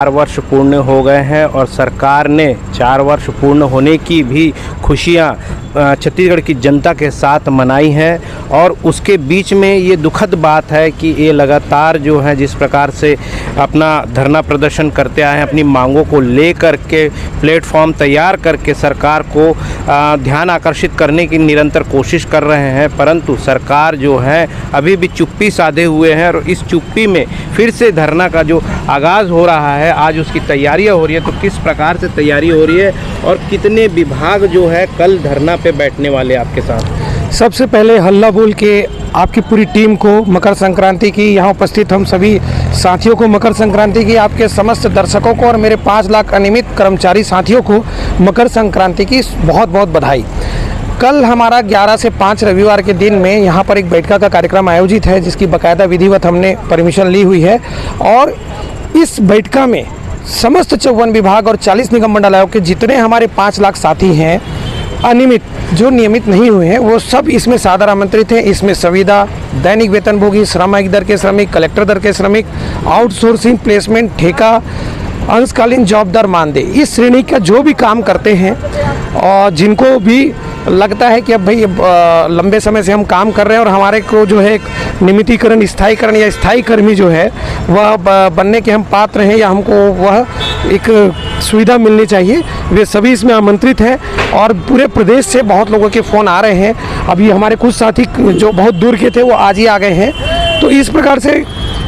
4 वर्ष पूर्ण हो गए हैं और सरकार ने 4 वर्ष पूर्ण होने की भी खुशियां छत्तीसगढ़ की जनता के साथ मनाई हैं। और उसके बीच में ये दुखद बात है कि ये लगातार जो है जिस प्रकार से अपना धरना प्रदर्शन करते आए हैं, अपनी मांगों को लेकर के प्लेटफॉर्म तैयार करके सरकार को ध्यान आकर्षित करने की निरंतर कोशिश कर रहे हैं, परंतु सरकार जो है अभी भी चुप्पी साधे हुए हैं। और इस चुप्पी में फिर से धरना का जो आगाज़ हो रहा है, आज उसकी तैयारियां हो रही है। तो किस प्रकार से तैयारी हो रही है और कितने विभाग जो है कल धरना पे बैठने वाले आपके साथ? सबसे पहले हल्ला बोल के आपकी पूरी टीम को मकर संक्रांति की, यहाँ उपस्थित हम सभी साथियों को मकर संक्रांति की, आपके समस्त दर्शकों को और मेरे 5 लाख अनियमित कर्मचारी साथियों को मकर संक्रांति की बहुत बहुत बधाई। कल हमारा 11 से 5 रविवार के दिन में यहाँ पर एक बैठक का कार्यक्रम आयोजित है, जिसकी बाकायदा विधिवत हमने परमिशन ली हुई है। और इस बैठक में समस्त 54 विभाग और 40 निगम मंडल आयोग के जितने हमारे 5 लाख साथी हैं, अनियमित जो नियमित नहीं हुए हैं, वो सब इसमें सादर आमंत्रित हैं। इसमें संविदा, दैनिक वेतनभोगी, श्रमिक दर के श्रमिक, कलेक्टर दर के श्रमिक, आउटसोर्सिंग, प्लेसमेंट, ठेका, अंशकालीन जॉबदार मानदेय, इस श्रेणी का जो भी काम करते हैं और जिनको भी लगता है कि अब भाई लंबे समय से हम काम कर रहे हैं और हमारे को जो है एक नियमितीकरण, स्थायीकरण या स्थायी कर्मी जो है वह बनने के हम पात्र हैं या हमको वह एक सुविधा मिलनी चाहिए, वे सभी इसमें आमंत्रित हैं। और पूरे प्रदेश से बहुत लोगों के फ़ोन आ रहे हैं। अभी हमारे कुछ साथी जो बहुत दूर के थे वो आज ही आ गए हैं। तो इस प्रकार से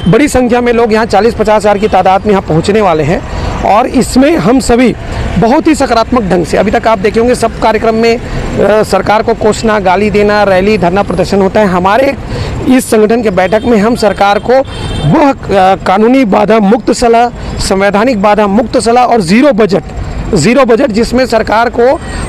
बड़ी संख्या में लोग यहाँ 40-50 हज़ार की तादाद में यहाँ पहुँचने वाले हैं। और इसमें हम सभी बहुत ही सकारात्मक ढंग से, अभी तक आप देखे होंगे सब कार्यक्रम में सरकार को कोसना, गाली देना, रैली, धरना प्रदर्शन होता है। हमारे इस संगठन के बैठक में हम सरकार को वह कानूनी बाधा मुक्त सलाह, संवैधानिक बाधा मुक्त सलाह और ज़ीरो बजट जिसमें सरकार को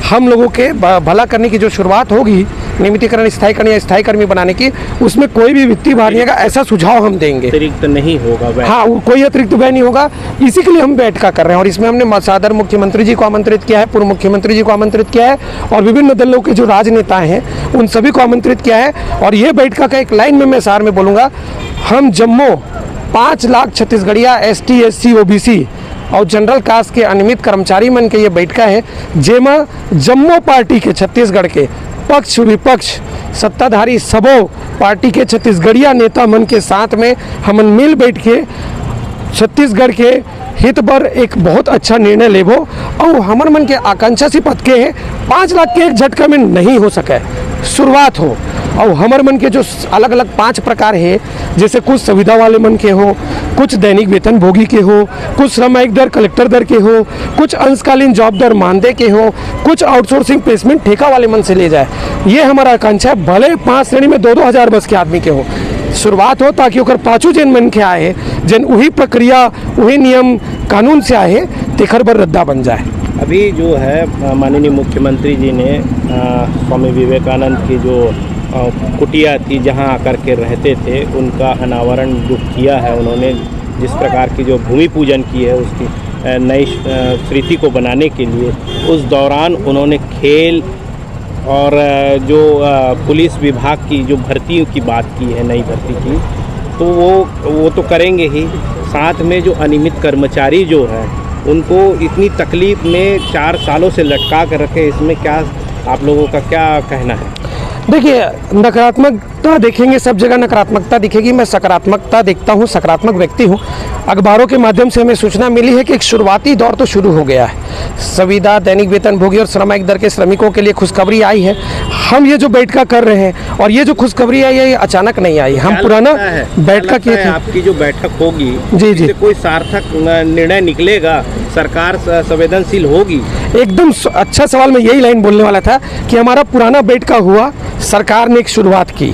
हम लोगों के भला करने की जो शुरुआत होगी, नियमितीकरण, स्थायीकरण या स्थायी कर्मी बनाने की, उसमें कोई भी वित्तीय भार नहीं आएगा, ऐसा सुझाव हम देंगे। अतिरिक्त नहीं होगा, हाँ, कोई अतिरिक्त व्यय नहीं होगा। इसी के लिए हम बैठक कर रहे हैं। और इसमें हमने सादर मुख्यमंत्री जी को आमंत्रित किया है, पूर्व मुख्यमंत्री जी को आमंत्रित किया है और विभिन्न दलों के जो राजनेता हैं उन सभी को आमंत्रित किया है। और ये बैठक का एक लाइन में मैं सार में बोलूँगा, हम जम्मू 5 लाख छत्तीसगढ़िया ST SC OBC और जनरल कास्ट के अनियमित कर्मचारी मन के ये बैठका है, जेमा जम्मू पार्टी के छत्तीसगढ़ के पक्ष विपक्ष सत्ताधारी सबो पार्टी के छत्तीसगढ़िया नेता मन के साथ में हम मिल बैठ के छत्तीसगढ़ के हित पर एक बहुत अच्छा निर्णय लेबो। और हमर मन के आकांक्षा से पद के है 5 लाख के एक झटका में नहीं हो सके, शुरुआत हो। और हमर मन के जो अलग अलग 5 प्रकार है, जैसे कुछ सुविधा वाले मन के हो, कुछ दैनिक वेतन भोगी के हो, कुछ श्रमिक दर कलेक्टर दर के हो, कुछ अंशकालीन जॉब दर मानदेय के हो, कुछ आउटसोर्सिंग प्लेसमेंट ठेका वाले मन से ले जाए। ये हमारा आकांक्षा है। भले 5 श्रेणी में 2-2 हज़ार बस के आदमी के हो, शुरुआत हो, ताकि ओकर पाछू जन मन के आए, जन वही प्रक्रिया, वही नियम कानून से आए, तेखर बर रद्दा बन जाए। अभी जो है माननीय मुख्यमंत्री जी ने स्वामी विवेकानंद की जो कुटिया थी जहां आकर के रहते थे, उनका अनावरण जो किया है उन्होंने, जिस प्रकार की जो भूमि पूजन की है उसकी नई स्मृति को बनाने के लिए, उस दौरान उन्होंने खेल और जो पुलिस विभाग की जो भर्तियों की बात की है, नई भर्ती की, तो वो तो करेंगे ही। साथ में जो अनियमित कर्मचारी जो है उनको इतनी तकलीफ़ में 4 सालों से लटका कर रखे, इसमें क्या आप लोगों का क्या कहना है? देखिए, नकारात्मकता देखेंगे, सब जगह नकारात्मकता दिखेगी। मैं सकारात्मकता देखता हूँ, सकारात्मक व्यक्ति हूँ। अखबारों के माध्यम से हमें सूचना मिली है कि एक शुरुआती दौर तो शुरू हो गया है। संविदा, दैनिक वेतन भोगी और श्रमिक दर के श्रमिकों के लिए खुशखबरी आई है। हम ये जो बैठका कर रहे हैं और ये जो खुशखबरी आई है, ये अचानक नहीं आई। हम पुराना बैठका किए थे। आपकी जो बैठक होगी, जी, कोई सार्थक निर्णय निकलेगा, सरकार संवेदनशील होगी? एकदम अच्छा सवाल। मैं यही लाइन बोलने वाला था कि हमारा पुराना बैठका हुआ, सरकार ने एक शुरुआत की,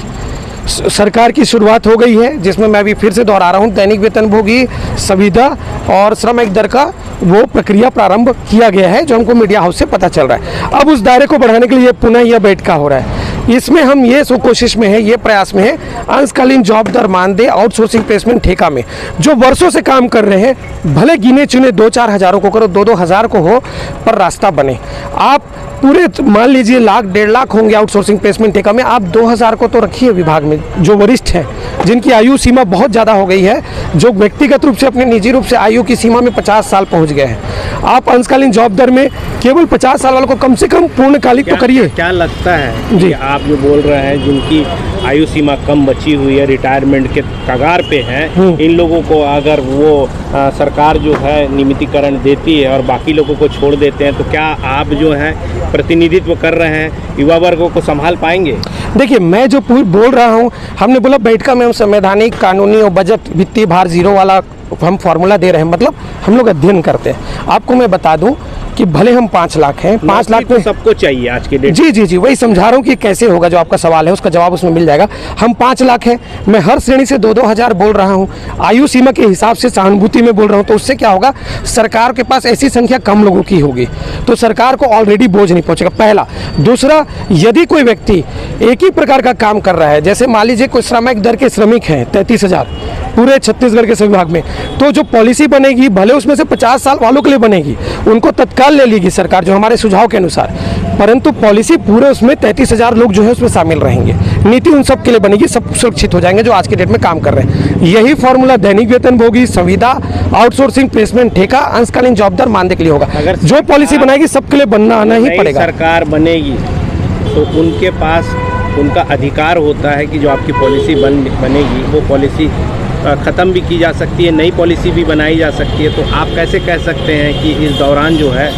सरकार की शुरुआत हो गई है, जिसमें मैं अभी फिर से दोहरा रहा हूँ, दैनिक वेतन भोगी, संविदा और श्रमिक दर का वो प्रक्रिया प्रारंभ किया गया है, जो हमको मीडिया हाउस से पता चल रहा है। अब उस दायरे को बढ़ाने के लिए पुनः यह बैठका हो रहा है। इसमें हम ये कोशिश में है, ये प्रयास में है, अंशकालीन जॉब दर मानदेय, आउटसोर्सिंग प्लेसमेंट ठेका में जो वर्षों से काम कर रहे हैं, भले गिने चुने 2-4 हज़ारों को करो, 2-2 हज़ार को हो, पर रास्ता बने। आप पूरे मान लीजिए लाख 1.5 लाख होंगे आउटसोर्सिंग प्लेसमेंट ठेका में, आप 2000 को तो रखिए विभाग में, जो वरिष्ठ हैं जिनकी आयु सीमा बहुत ज़्यादा हो गई है, जो व्यक्तिगत रूप से अपने निजी रूप से आयु की सीमा में 50 साल पहुंच गए हैं। आप अंशकालीन जॉब दर में केवल 50 साल वालों को कम से कम पूर्णकालिक तो करिए। क्या लगता है जी। कि आप जो बोल रहे हैं जिनकी आयु सीमा कम बची हुई है, रिटायरमेंट के कगार पे हैं, इन लोगों को अगर वो सरकार जो है नियमितीकरण देती है और बाकी लोगों को छोड़ देते हैं, तो क्या आप जो है प्रतिनिधित्व कर रहे हैं युवा वर्गों को संभाल पाएंगे? देखिए, मैं जो बोल रहा हूँ, हमने बोला बैठका में हम संवैधानिक, कानूनी और बजट वित्तीय भार जीरो वाला हम फॉर्मूला दे रहे हैं, मतलब हम लोग अध्ययन करते हैं। आपको मैं बता दूं कि भले हम 5 लाख हैं, 5 लाख तो सबको चाहिए आज के डेट। जी, वही समझा रहा हूँ कि कैसे होगा। जो आपका सवाल है उसका जवाब उसमें मिल जाएगा। हम 5 लाख हैं, मैं हर श्रेणी से 2-2 हज़ार बोल रहा हूँ, आयु सीमा के हिसाब से सहानुभूति में बोल रहा हूँ। तो उससे क्या होगा, सरकार के पास ऐसी संख्या कम लोगों की होगी तो सरकार को ऑलरेडी बोझ नहीं पहुँचेगा, पहला। दूसरा, यदि कोई व्यक्ति एक ही प्रकार का काम कर रहा है, जैसे मान लीजिए कोई श्रमिक दर के श्रमिक हैं 33,000 पूरे छत्तीसगढ़ के सभी विभाग में, तो जो पॉलिसी बनेगी भले उसमें से 50 साल वालों के लिए बनेगी, उनको तत्काल ले लेगी सरकार, जो हमारे सुझाव के अनुसार, परंतु पॉलिसी पूरे उसमें 33,000 लोग जो है उसमें शामिल रहेंगे। नीति उन सब के लिए बनेगी, सब सुरक्षित हो जाएंगे जो आज के डेट में काम कर रहे हैं। यही फॉर्मूला दैनिक वेतनभोगी, संविदा, आउटसोर्सिंग प्लेसमेंट ठेका, अंशकालीन जॉब दर मानदेय के लिए होगा। अगर जो पॉलिसी बनाएगी सबके लिए बनना आना ही पड़ेगा। सरकार बनेगी तो उनके पास उनका अधिकार होता है कि जो आपकी पॉलिसी बनेगी वो पॉलिसी ख़त्म भी की जा सकती है, नई पॉलिसी भी बनाई जा सकती है। तो आप कैसे कह सकते हैं कि इस दौरान जो है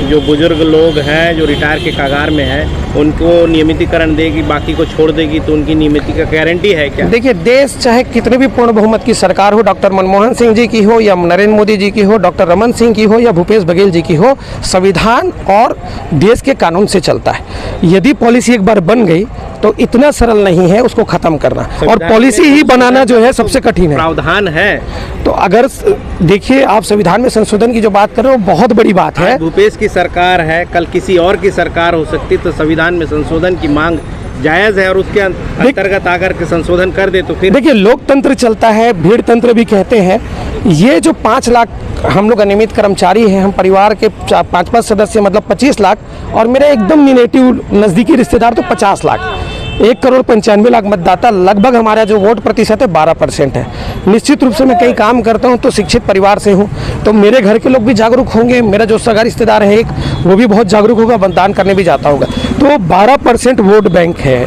जो बुजुर्ग लोग हैं जो रिटायर के कगार में हैं उनको नियमितीकरण देगी, बाकी को छोड़ देगी, तो उनकी नियमिती का गारंटी है क्या? देखिए, देश चाहे कितने भी पूर्ण बहुमत की सरकार हो, डॉक्टर मनमोहन सिंह जी की हो या नरेंद्र मोदी जी की हो, डॉक्टर रमन सिंह की हो या भूपेश बघेल जी की हो, संविधान और देश के कानून से चलता है। यदि पॉलिसी एक बार बन गई तो इतना सरल नहीं है उसको खत्म करना, और पॉलिसी ही बनाना जो है सबसे कठिन है। प्रावधान है तो अगर देखिए, आप संविधान में संशोधन की जो बात कर रहे हो बहुत बड़ी बात है। भूपेश की सरकार है, कल किसी और की सरकार हो सकती, तो संविधान में संशोधन की मांग जायज़ है और उसके अंतर्गत आकर के संशोधन कर दे तो फिर देखिए, लोकतंत्र चलता है, भीड़ तंत्र भी कहते हैं। ये जो 5 लाख हम लोग अनियमित कर्मचारी हैं, हम परिवार के 5-5 सदस्य मतलब 25 लाख, और मेरे एकदम रिलेटिव नज़दीकी रिश्तेदार तो 50 लाख, 1,95,00,000 मतदाता, लगभग हमारा जो वोट प्रतिशत है 12% है। निश्चित रूप से मैं कई काम करता हूं तो शिक्षित परिवार से हूं, तो मेरे घर के लोग भी जागरूक होंगे, मेरा जो सगा रिश्तेदार है एक, वो भी बहुत जागरूक होगा, मतदान करने भी जाता होगा। तो 12% वोट बैंक है।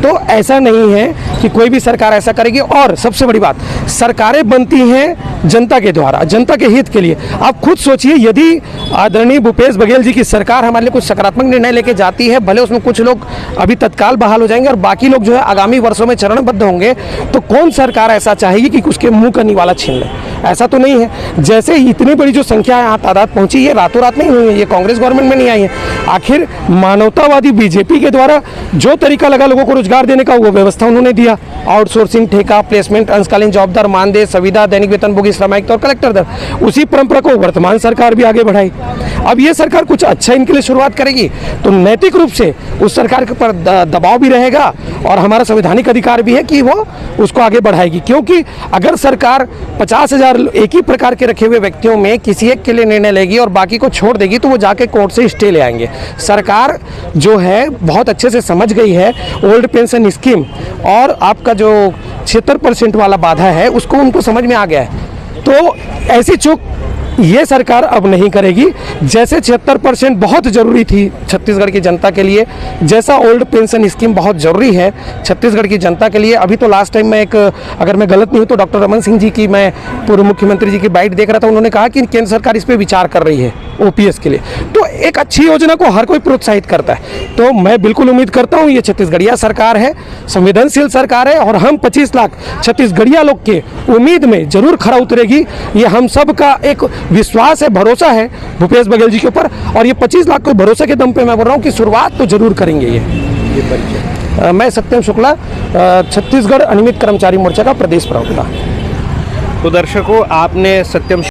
तो ऐसा नहीं है कि कोई भी सरकार ऐसा करेगी। और सबसे बड़ी बात, सरकारें बनती हैं जनता के द्वारा, जनता के हित के लिए। आप खुद सोचिए, यदि आदरणीय भूपेश बघेल जी की सरकार हमारे लिए कुछ सकारात्मक निर्णय लेके जाती है, भले उसमें कुछ लोग अभी तत्काल बहाल हो जाएंगे और बाकी लोग जो है आगामी वर्षों में चरणबद्ध होंगे, तो कौन सरकार ऐसा चाहेगी कि उसके मुंह का निवाला छीन ले? ऐसा तो नहीं है। जैसे इतनी बड़ी जो संख्या यहाँ तादाद पहुंची, ये रातों रात नहीं हुई है, ये कांग्रेस गवर्नमेंट में नहीं आई है। आखिर मानवतावादी बीजेपी के द्वारा जो तरीका लगा लोगों को रोजगार देने का, वो व्यवस्था उन्होंने दिया। आउटसोर्सिंग, ठेका, प्लेसमेंट, अंशकालीन जॉब दर, मानदेय, संविदा, दैनिक वेतनभोगी, श्रमिक और कलेक्टर दर, उसी परंपरा को वर्तमान सरकार भी आगे बढ़ाई। अब ये सरकार कुछ अच्छा इनके लिए शुरुआत करेगी तो नैतिक रूप से उस सरकार के ऊपर दबाव भी रहेगा और हमारा संवैधानिक अधिकार भी है कि वो उसको आगे बढ़ाएगी। क्योंकि अगर सरकार 50,000 एक ही प्रकार के रखे हुए व्यक्तियों में किसी एक के लिए निर्णय लेगी और बाकी को छोड़ देगी, तो वो जाके कोर्ट से स्टे ले आएंगे। सरकार जो है बहुत अच्छे से समझ गई है ओल्ड पेंशन स्कीम, और आपका जो 76% वाला बाधा है उसको उनको समझ में आ गया है। तो ऐसी चूक ये सरकार अब नहीं करेगी। जैसे 76% बहुत ज़रूरी थी छत्तीसगढ़ की जनता के लिए, जैसा ओल्ड पेंशन स्कीम बहुत ज़रूरी है छत्तीसगढ़ की जनता के लिए। अभी तो लास्ट टाइम मैं अगर मैं गलत नहीं हूँ तो डॉक्टर रमन सिंह जी की, मैं पूर्व मुख्यमंत्री जी की बाइट देख रहा था, उन्होंने कहा कि केंद्र सरकार इस पर विचार कर रही है OPS के लिए। तो एक अच्छी योजना को हर कोई प्रोत्साहित करता है। तो मैं बिल्कुल उम्मीद करता हूँ ये छत्तीसगढ़िया सरकार है, संवेदनशील सरकार है, और हम 25 लाख छत्तीसगढ़िया लोग के उम्मीद में जरूर खरा उतरेगी। ये हम सब का एक विश्वास है, भरोसा है भूपेश बघेल जी के ऊपर, और ये 25 लाख को भरोसे के दम पे मैं बोल रहा हूँ कि शुरुआत तो जरूर करेंगे। ये मैं सत्यम शुक्ला, छत्तीसगढ़ अनियमित कर्मचारी मोर्चा का प्रदेश प्रवक्ता। तो दर्शकों, आपने सत्यम